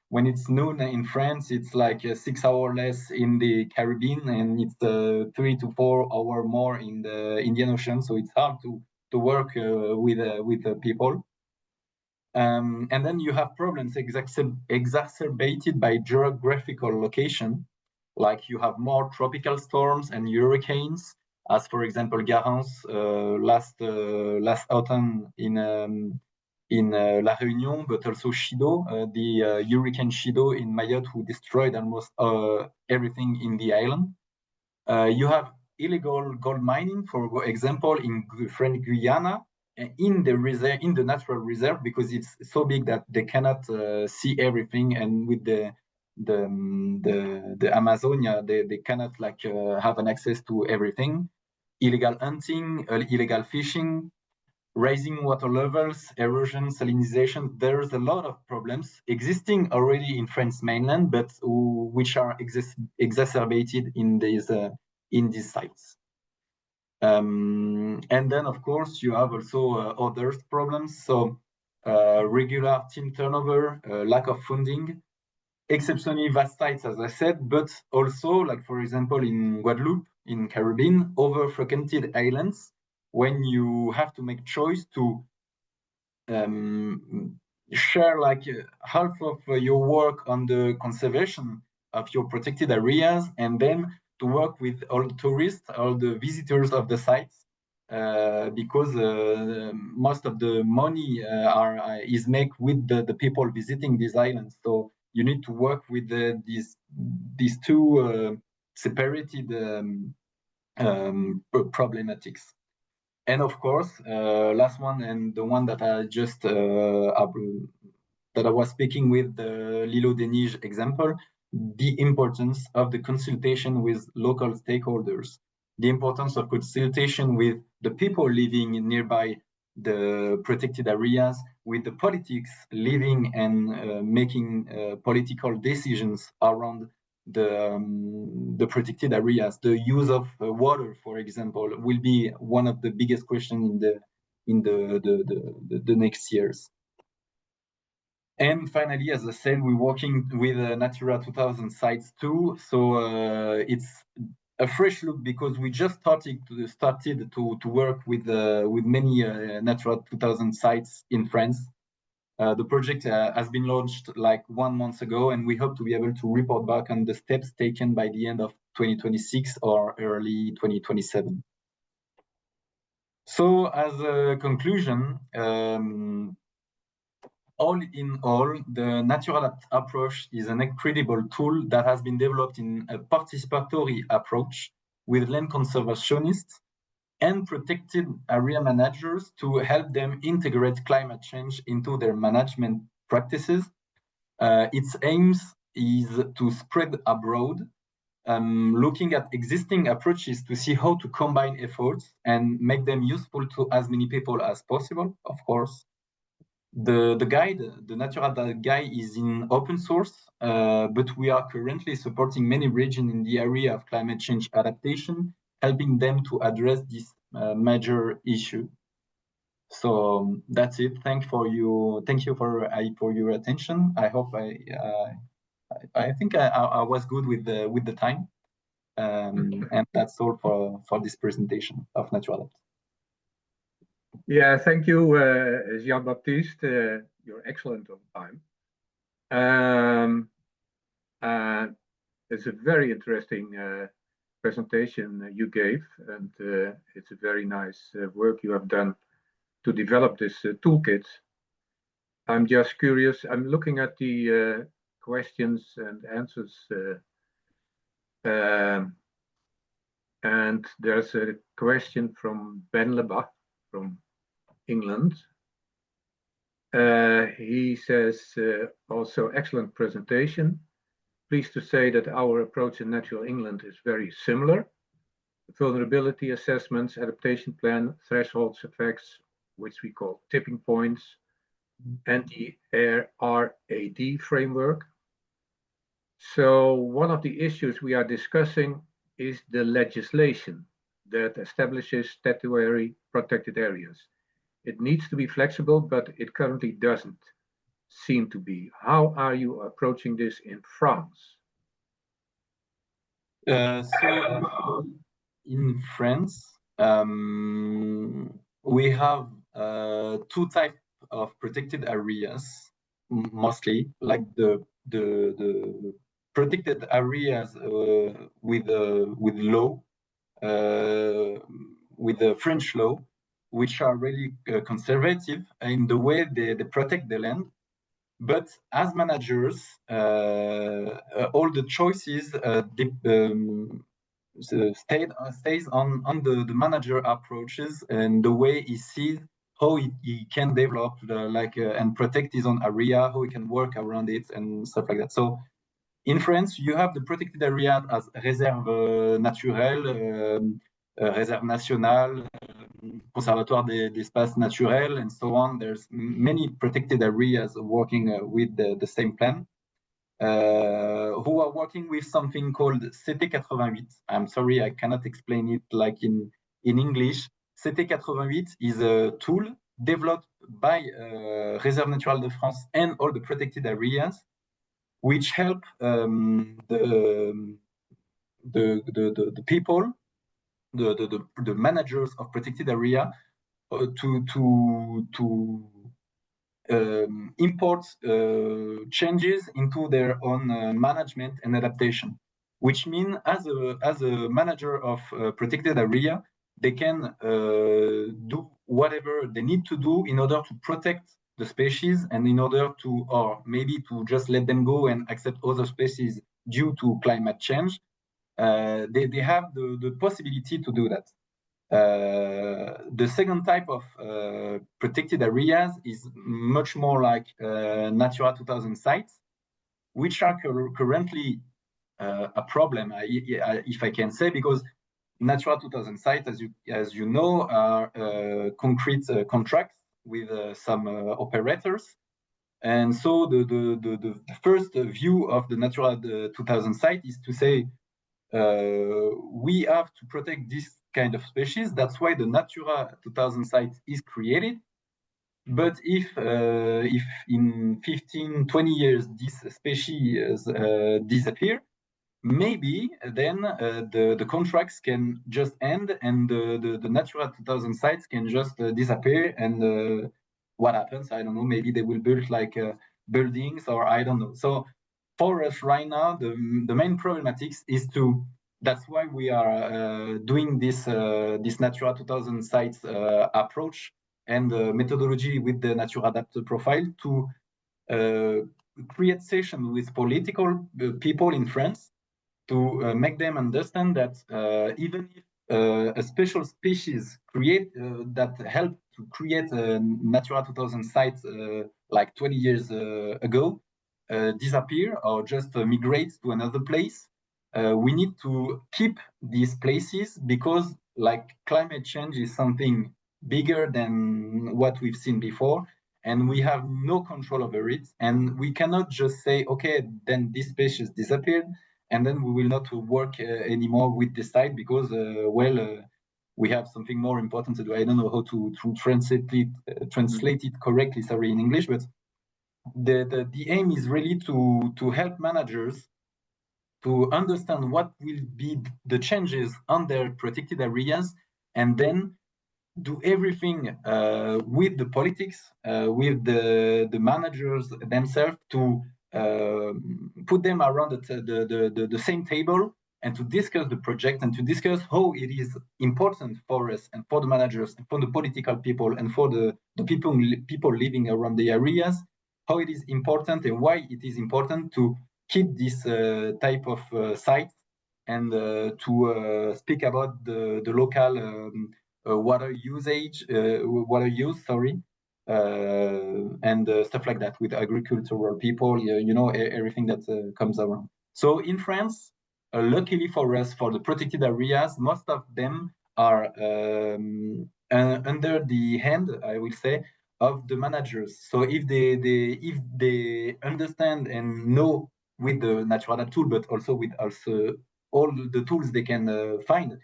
Speaker 3: when it's noon in France, it's like 6 hours less in the Caribbean, and it's 3 to 4 hours more in the Indian Ocean. So it's hard to work with people. And then you have problems exacerbated by geographical location, like you have more tropical storms and hurricanes, as for example Garance last autumn in La Réunion, but also Chido, the hurricane Chido in Mayotte, who destroyed almost everything in the island. You have illegal gold mining, for example, in French Guyana, in the natural reserve, because it's so big that they cannot see everything, and with the Amazonia, they cannot like have an access to everything. Illegal hunting, illegal fishing, rising water levels, erosion, salinization. There's a lot of problems existing already in French mainland, but which are exacerbated in these sites. And then, of course, you have also other problems. So regular team turnover, lack of funding, exceptionally vast sites, as I said, but also, like for example, in Guadeloupe, in Caribbean, over-frequented islands, when you have to make choice to share like half of your work on the conservation of your protected areas, and then to work with all the tourists, all the visitors of the sites, because most of the money is made with the people visiting these islands. So you need to work with these two separated problematics. And of course, last one, and the one that I just that I was speaking with the L'Îlot des Neiges example, the importance of the consultation with local stakeholders, the importance of consultation with the people living nearby the protected areas, with the politics living and making political decisions around the protected areas. The use of water, for example, will be one of the biggest questions in the next years. And finally, as I said, we're working with Natura 2000 sites too. So it's a fresh look because we just started to work with many Natura 2000 sites in France. The project has been launched like 1 month ago, and we hope to be able to report back on the steps taken by the end of 2026 or early 2027. So as a conclusion, all in all, the Natur'Adapt approach is an incredible tool that has been developed in a participatory approach with land conservationists and protected area managers to help them integrate climate change into their management practices. Its aims is to spread abroad, looking at existing approaches to see how to combine efforts and make them useful to as many people as possible, of course. The guide, the Natur'Adapt guide, is in open source, but we are currently supporting many regions in the area of climate change adaptation, helping them to address this major issue. So that's it. Thank you for your attention. I hope I think I was good with the time, and that's all for this presentation of Natur'Adapt.
Speaker 2: Yeah, thank you, Jean-Baptiste. You're excellent on time. It's a very interesting presentation you gave, and it's a very nice work you have done to develop this toolkit. I'm just curious. I'm looking at the questions and answers, and there's a question from Ben Lebach from England. He says, also excellent presentation. Pleased to say that our approach in Natural England is very similar. Vulnerability assessments, adaptation plan, thresholds effects, which we call tipping points, and the RAD framework. So one of the issues we are discussing is the legislation that establishes statutory protected areas. It needs to be flexible, but it currently doesn't seem to be. How are you approaching this in France?
Speaker 3: So in France, we have two types of protected areas, mostly, like the protected areas with law, with the French law, which are really conservative in the way they protect the land. But as managers, all the choices stays on the manager approaches and the way he sees how he can develop and protect his own area, how he can work around it and stuff like that. So in France, you have the protected area as Réserves Naturelles, Réserves Nationales, Conservatoire d'Espaces Naturels, and so on. There's many protected areas working with the same plan, who are working with something called CT88. I'm sorry, I cannot explain it like in English. CT88 is a tool developed by Réserves Naturelles de France and all the protected areas which help the people, the managers of protected area to import changes into their own management and adaptation, which mean as a manager of protected area, they can do whatever they need to do in order to protect the species and in order to, or maybe to just let them go and accept other species due to climate change. They have the possibility to do that. The second type of protected areas is much more like Natura 2000 sites, which are currently a problem, if I can say, because Natura 2000 sites, as you know, are concrete contracts with some operators. And so the first view of the Natura 2000 site is to say, we have to protect this kind of species. That's why the Natura 2000 site is created. But if in 15, 20 years, this species disappear, maybe then the contracts can just end and the Natura 2000 sites can just disappear. And what happens? I don't know. Maybe they will build like buildings, or I don't know. So for us right now, the main problematics is to, that's why we are doing this Natura 2000 sites approach and methodology with the Natur'Adapt profile to create sessions with political people in France to make them understand that even if a special species that helped to create a Natura 2000 site like 20 years ago disappear or just migrate to another place, we need to keep these places, because like climate change is something bigger than what we've seen before, and we have no control over it, and we cannot just say, okay, then this species disappeared and then we will not work anymore with the site because we have something more important to do. I don't know how to translate it correctly, sorry, in English, but the aim is really to help managers to understand what will be the changes on their protected areas, and then do everything with the politics, with the managers themselves, to put them around the same table and to discuss the project and to discuss how it is important for us and for the managers and for the political people and for the people living around the areas, how it is important and why it is important to keep this type of sites, and to speak about the local water use, and stuff like that with agricultural people, everything that comes around. So in France, luckily for us, for the protected areas, most of them are under the hand, I will say, of the managers. So if they understand and know with the Natur'Adapt tool, but also with all the tools they can find,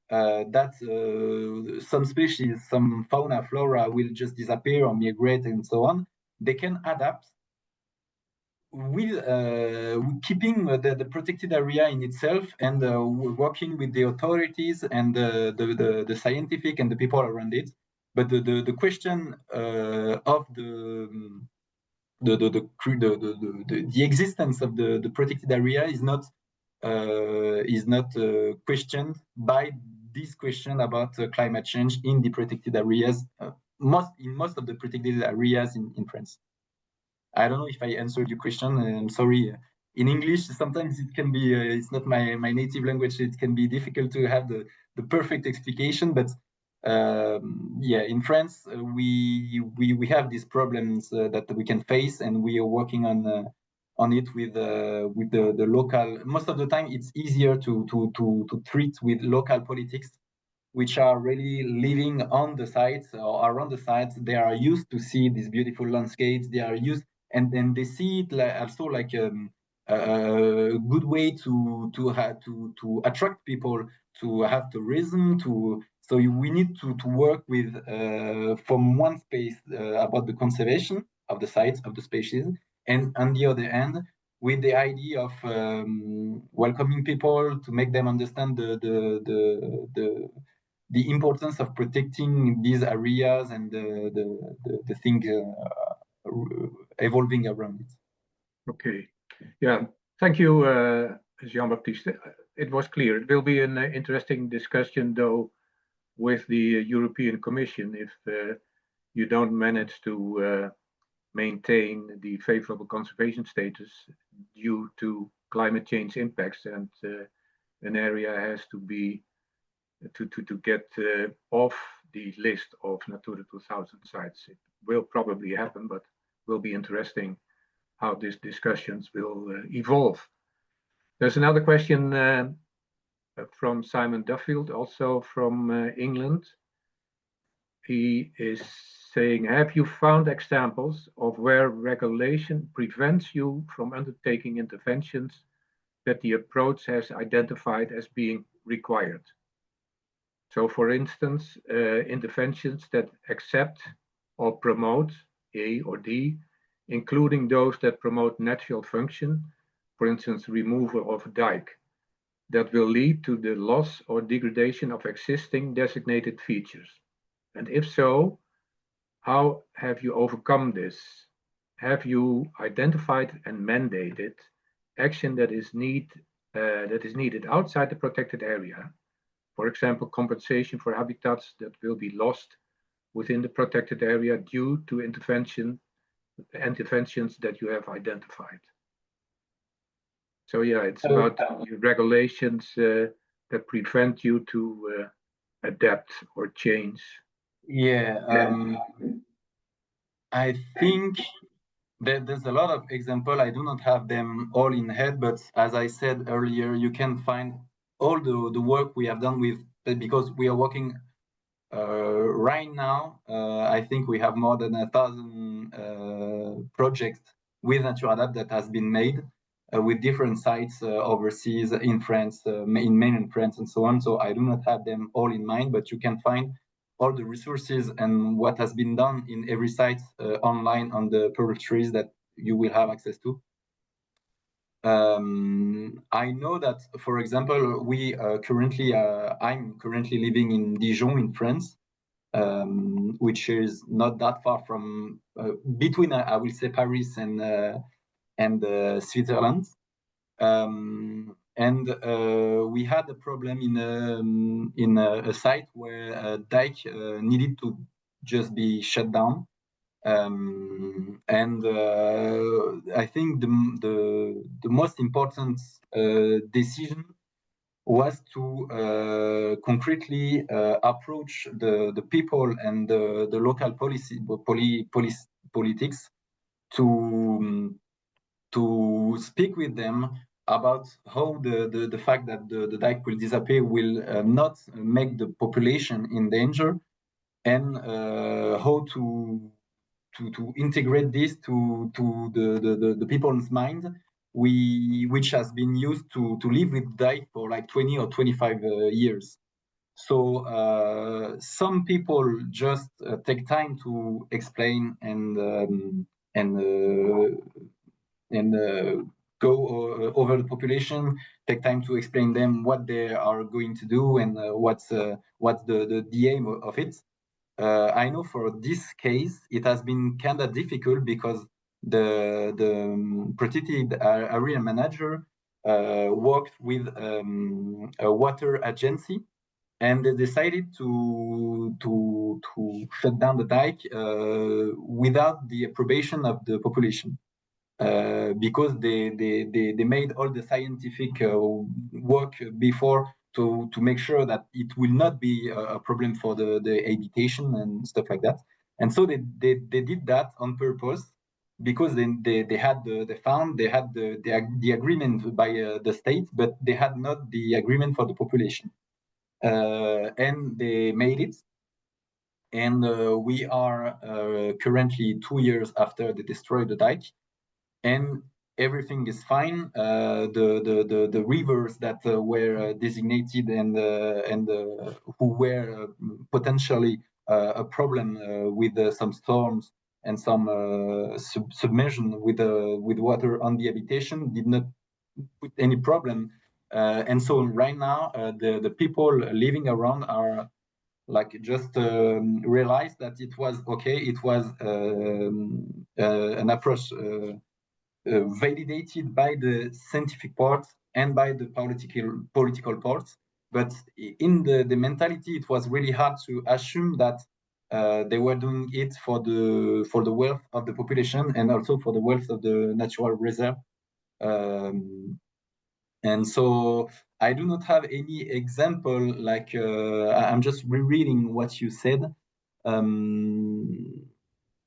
Speaker 3: that some species, some fauna, flora will just disappear or migrate and so on, they can adapt with keeping the protected area in itself, and working with the authorities and the scientific and the people around it. But the question of the existence of the protected area is not questioned by this question about climate change in the protected areas, most of the protected areas in France. I don't know if I answered your question. I'm sorry. In English, sometimes it can be, it's not my native language. It can be difficult to have the perfect explication, but yeah, in France, we have these problems that we can face, and we are working on it with the local. Most of the time, it's easier to treat with local politics, which are really living on the sites or around the sites. They are used to see these beautiful landscapes. They are used, and then they see it also like a good way to attract people, to have tourism. So we need to work with from one space about the conservation of the sites of the species, and on the other hand, with the idea of welcoming people, to make them understand the importance of protecting these areas and the thing evolving around it.
Speaker 2: Okay, yeah, thank you, Jean-Baptiste. It was clear. It will be an interesting discussion, though, with the European Commission if you don't manage to maintain the favorable conservation status due to climate change impacts, and an area has to be to get off the list of Natura 2000 sites. It will probably happen, but will be interesting how these discussions will evolve. There's another question from Simon Duffield, also from England. He is saying, have you found examples of where regulation prevents you from undertaking interventions that the approach has identified as being required? So, for instance, interventions that accept or promote A or D, including those that promote natural function, for instance, removal of a dike, that will lead to the loss or degradation of existing designated features. And if so, how have you overcome this? Have you identified and mandated action that is needed outside the protected area? For example, compensation for habitats that will be lost within the protected area due to interventions that you have identified. So yeah, it's about regulations that prevent you to adapt or change.
Speaker 3: Yeah, I think there's a lot of examples. I do not have them all in head, but as I said earlier, you can find all the work we have done with, because we are working right now. I think we have more than 1,000 projects with Natur'Adapt that has been made with different sites overseas, in France, in mainland France, and so on. So I do not have them all in mind, but you can find all the resources and what has been done in every site online on the directories that you will have access to. I know that, for example, we currently, I'm currently living in Dijon in France, which is not that far from between, I will say, Paris and Switzerland. And we had a problem in a site where a dike needed to just be shut down. And I think the most important decision was to concretely approach the people and the local politics to speak with them about how the fact that the dike will disappear will not make the population in danger, and how to integrate this to the people's mind, which has been used to live with dike for like 20 or 25 years. So some people just take time to explain and go over the population, take time to explain them what they are going to do and what's the aim of it. I know for this case, it has been kind of difficult because the protected area manager worked with a water agency, and they decided to shut down the dike without the approbation of the population. Because they made all the scientific work before to make sure that it will not be a problem for the habitation and stuff like that. And so they did that on purpose, because they had the agreement by the state, but they had not the agreement for the population. And they made it. And we are currently 2 years after they destroyed the dike, and everything is fine. The rivers that were designated and who were potentially a problem with some storms and some submersion with water on the habitation did not put any problem. And so right now, the people living around are like just realized that it was okay. It was an approach validated by the scientific part and by the political part. But in the mentality, it was really hard to assume that they were doing it for the wealth of the population and also for the wealth of the natural reserve. And so I do not have any example, like I'm just rereading what you said.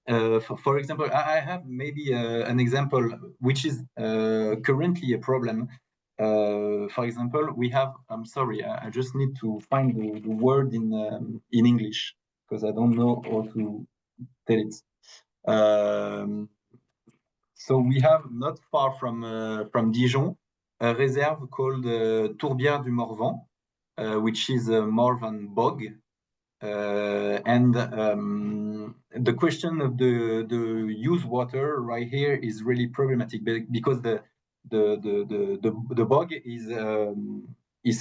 Speaker 3: For example, I have maybe an example which is currently a problem. For example, we have, I'm sorry, I just need to find the word in English because I don't know how to tell it. So we have not far from Dijon, a reserve called Tourbière du Morvan, which is a Morvan bog. And the question of the use water right here is really problematic because the bog is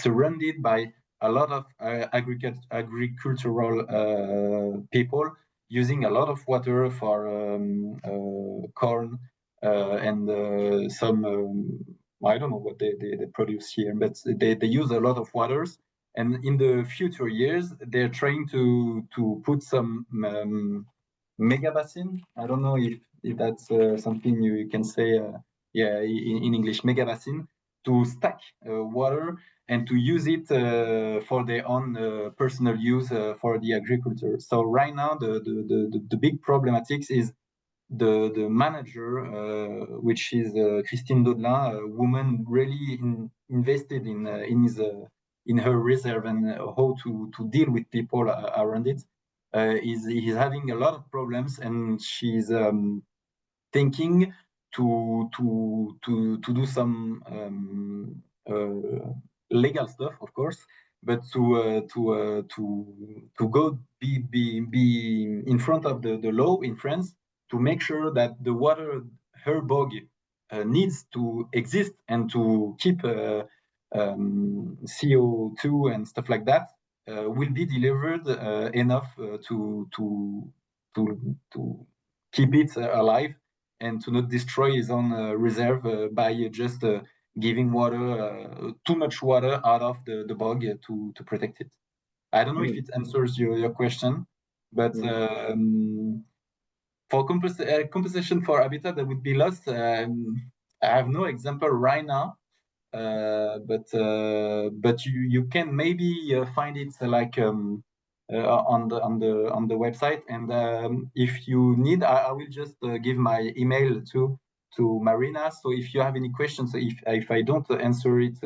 Speaker 3: surrounded by a lot of agricultural people using a lot of water for corn and some I don't know what they produce here, but they use a lot of waters. And in the future years, they're trying to put some mega basin. I don't know if that's something you can say, in English, mega basin, to stack water and to use it for their own personal use for the agriculture. So right now, the big problematics is the manager, which is Christine Daudelin, a woman really invested in her reserve and how to deal with people around it, is having a lot of problems, and she's thinking to do some legal stuff, of course, but to go be in front of the law in France to make sure that the water her bog needs to exist and to keep CO2 and stuff like that will be delivered enough to keep it alive and to not destroy his own reserve by just giving water, too much water out of the bog to protect it. I don't know if it answers your question, but for compensation for habitat that would be lost, I have no example right now, but you can maybe find it like on the website. And if you need, I will just give my email to Marina. So if you have any questions, if I don't answer it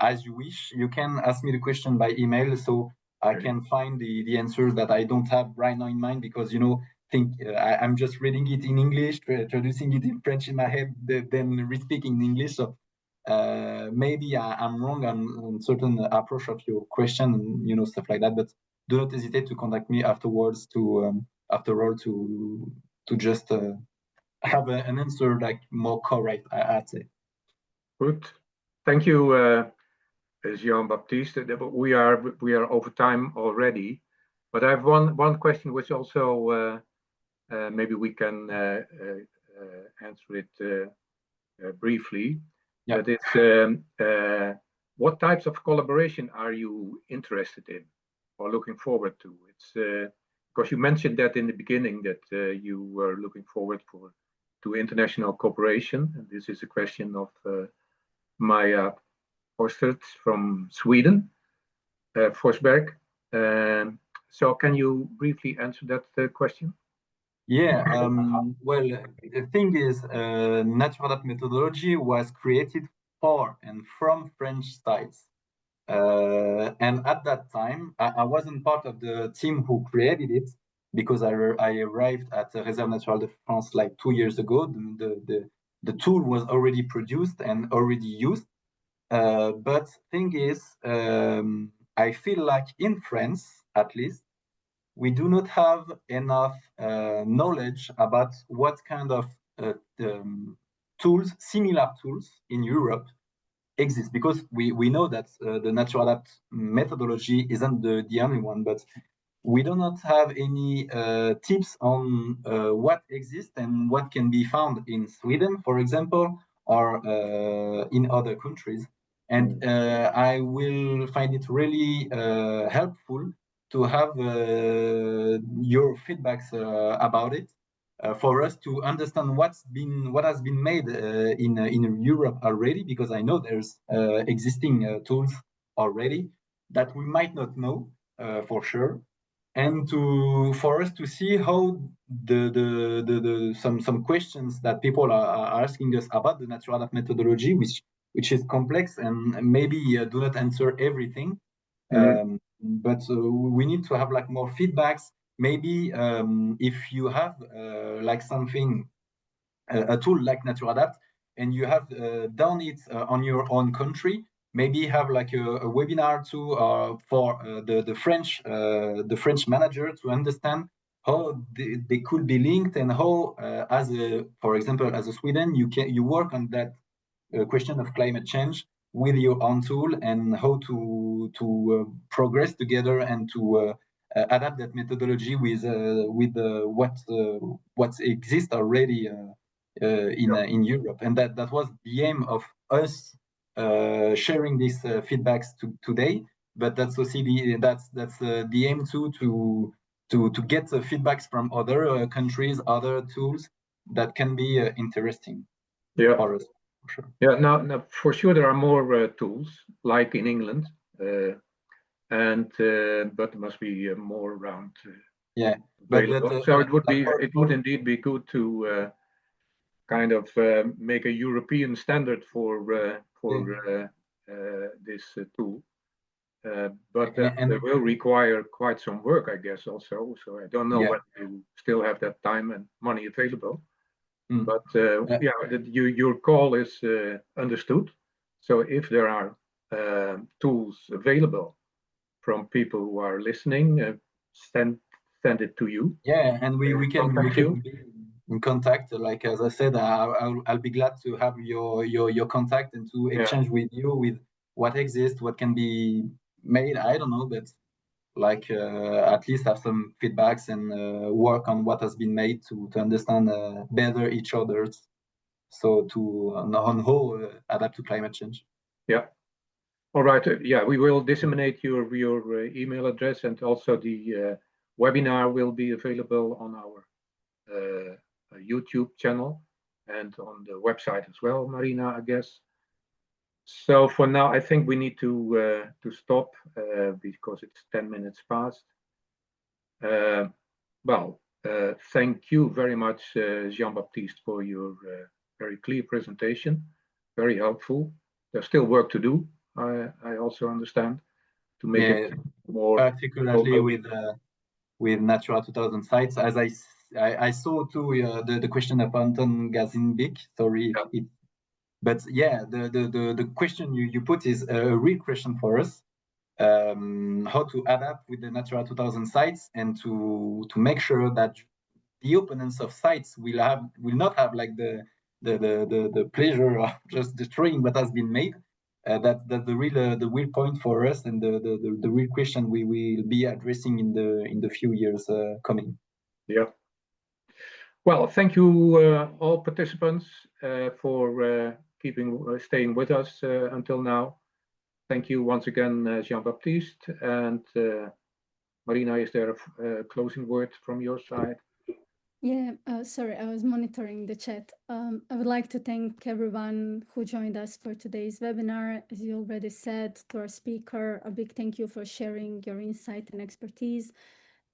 Speaker 3: as you wish, you can ask me the question by email, so I can find the answers that I don't have right now in mind, because I'm just reading it in English, traducing it in French in my head, then re-speaking in English. So maybe I'm wrong on certain approach of your question, and stuff like that. But do not hesitate to contact me afterwards to just have an answer like more correct, I'd say.
Speaker 2: Good. Thank you, Jean-Baptiste. We are over time already, but I have one question which also maybe we can answer it briefly.
Speaker 3: Yeah.
Speaker 2: That is, what types of collaboration are you interested in or looking forward to? It's because you mentioned that in the beginning that you were looking forward to international cooperation, and this is a question of Maja Forsstedt from Sweden, Forsberg. So can you briefly answer that question?
Speaker 3: Yeah, well, the thing is, Natur'Adapt methodology was created for and from French sites. And at that time, I wasn't part of the team who created it, because I arrived at Réserves Naturelles de France like 2 years ago. The tool was already produced and already used. But thing is, I feel like in France, at least, we do not have enough knowledge about what kind of tools, similar tools in Europe exist, because we know that the Natur'Adapt methodology isn't the only one, but we do not have any tips on what exists and what can be found in Sweden, for example, or in other countries. And I will find it really helpful to have your feedbacks about it, for us to understand what has been made in Europe already, because I know there's existing tools already that we might not know for sure, and for us to see how some questions that people are asking us about the Natur'Adapt methodology, which is complex and maybe do not answer everything. But we need to have like more feedbacks. Maybe if you have like something, a tool like Natur'Adapt, and you have done it on your own country, maybe have like a webinar too for the French manager to understand how they could be linked, and how for example, as a Sweden, you work on that question of climate change with your own tool, and how to progress together and to adapt that methodology with what exists already in Europe. And that was the aim of us sharing these feedbacks today. But that's also the aim too, to get feedbacks from other countries, other tools that can be interesting for us. Sure.
Speaker 2: Yeah, now for sure there are more tools like in England, but there must be more around.
Speaker 3: Yeah,
Speaker 2: so it would indeed be good to kind of make a European standard for this tool. But that will require quite some work, I guess, also. So I don't know whether you still have that time and money available. But your call is understood. So if there are tools available from people who are listening, send it to you.
Speaker 3: Yeah, and we can be in contact. Like as I said, I'll be glad to have your contact and to exchange with you with what exists, what can be made. I don't know, but like at least have some feedbacks and work on what has been made to understand better each other's, so on how adapt to climate change.
Speaker 2: Yeah. All right. Yeah, we will disseminate your email address, and also the webinar will be available on our YouTube channel and on the website as well, Marina, I guess. So for now, I think we need to stop because it's 10 minutes past. Thank you very much, Jean-Baptiste, for your very clear presentation. Very helpful. There's still work to do, I also understand, to make it more.
Speaker 3: Particularly with Natura 2000 sites, as I saw too the question of Anton Gazinbik. Sorry, but yeah, the question you put is a real question for us. How to adapt with the Natura 2000 sites, and to make sure that the opponents of sites will not have like the pleasure of just destroying what has been made. That's the real point for us, and the real question we will be addressing in the few years coming.
Speaker 2: Yeah. Well, thank you all participants for staying with us until now. Thank you once again, Jean-Baptiste. And Marina, is there a closing word from your side?
Speaker 1: Yeah, sorry, I was monitoring the chat. I would like to thank everyone who joined us for today's webinar. As you already said, to our speaker, a big thank you for sharing your insight and expertise.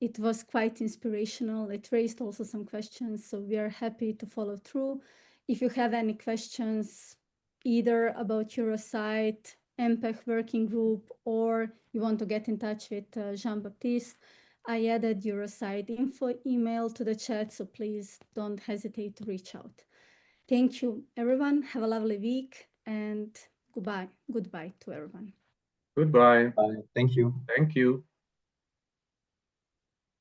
Speaker 1: It was quite inspirational. It raised also some questions, so we are happy to follow through. If you have any questions, either about Eurosite, EMPEG working group, or you want to get in touch with Jean-Baptiste, I added Eurosite info email to the chat, so please don't hesitate to reach out. Thank you, everyone. Have a lovely week, and goodbye. Goodbye to everyone.
Speaker 2: Goodbye.
Speaker 3: Bye. Thank you.
Speaker 2: Thank you.